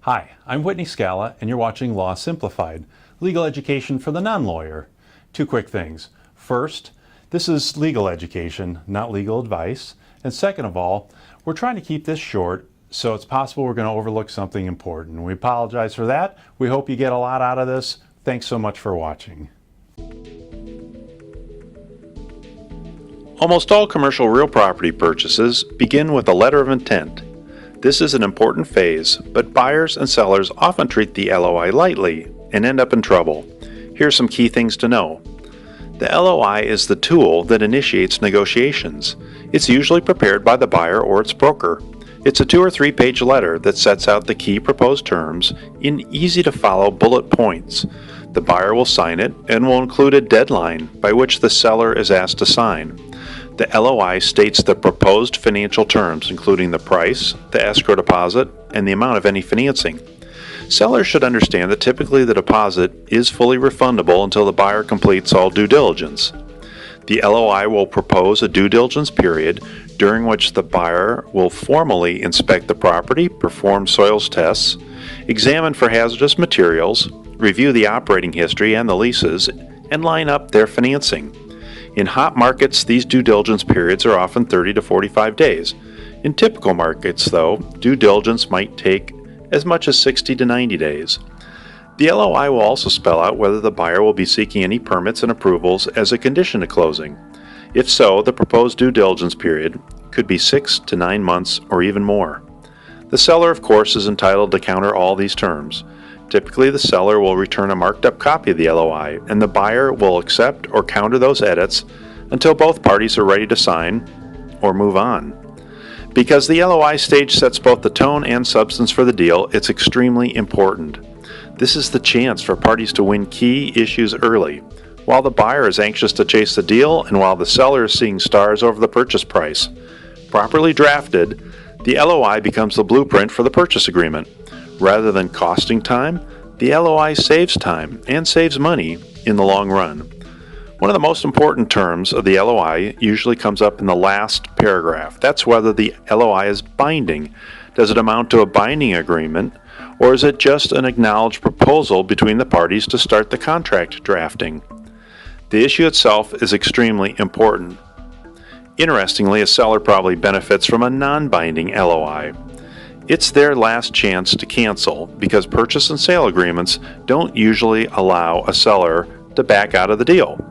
Hi, I'm Whitney Scala, and you're watching Law Simplified, legal education for the non-lawyer. Two quick things. First, this is legal education, not legal advice. And second of all, we're trying to keep this short, so it's possible we're going to overlook something important. We apologize for that. We hope you get a lot out of this. Thanks so much for watching. Almost all commercial real property purchases begin with a letter of intent. This is an important phase, but buyers and sellers often treat the LOI lightly and end up in trouble. Here are some key things to know. The LOI is the tool that initiates negotiations. It's usually prepared by the buyer or its broker. It's a 2- or 3-page letter that sets out the key proposed terms in easy-to-follow bullet points. The buyer will sign it and will include a deadline by which the seller is asked to sign. The LOI states the proposed financial terms, including the price, the escrow deposit, and the amount of any financing. Sellers should understand that typically the deposit is fully refundable until the buyer completes all due diligence. The LOI will propose a due diligence period during which the buyer will formally inspect the property, perform soils tests, examine for hazardous materials, review the operating history and the leases, and line up their financing. In hot markets, these due diligence periods are often 30 to 45 days. In typical markets, though, due diligence might take as much as 60 to 90 days. The LOI will also spell out whether the buyer will be seeking any permits and approvals as a condition to closing. If so, the proposed due diligence period could be 6 to 9 months or even more. The seller, of course, is entitled to counter all these terms. Typically, the seller will return a marked up copy of the LOI, and the buyer will accept or counter those edits until both parties are ready to sign or move on. Because the LOI stage sets both the tone and substance for the deal, it's extremely important. This is the chance for parties to win key issues early, while the buyer is anxious to chase the deal and while the seller is seeing stars over the purchase price. Properly drafted, the LOI becomes the blueprint for the purchase agreement. Rather than costing time, the LOI saves time and saves money in the long run. One of the most important terms of the LOI usually comes up in the last paragraph. That's whether the LOI is binding. Does it amount to a binding agreement, or is it just an acknowledged proposal between the parties to start the contract drafting? The issue itself is extremely important. Interestingly, a seller probably benefits from a non-binding LOI. It's their last chance to cancel because purchase and sale agreements don't usually allow a seller to back out of the deal.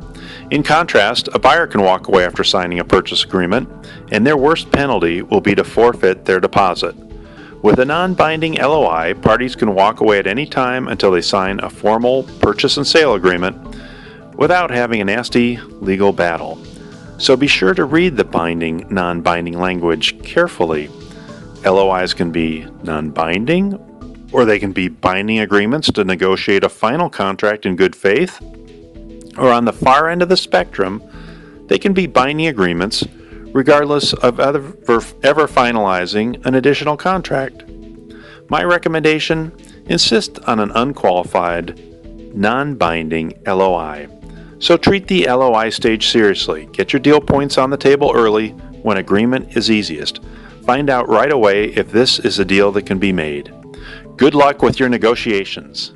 In contrast, a buyer can walk away after signing a purchase agreement, and their worst penalty will be to forfeit their deposit. With a non-binding LOI, parties can walk away at any time until they sign a formal purchase and sale agreement without having a nasty legal battle. So be sure to read the binding, non-binding language carefully. LOIs can be non-binding, or they can be binding agreements to negotiate a final contract in good faith, or on the far end of the spectrum, they can be binding agreements regardless of ever finalizing an additional contract. My recommendation, insist on an unqualified, non-binding LOI. So treat the LOI stage seriously. Get your deal points on the table early when agreement is easiest. Find out right away if this is a deal that can be made. Good luck with your negotiations.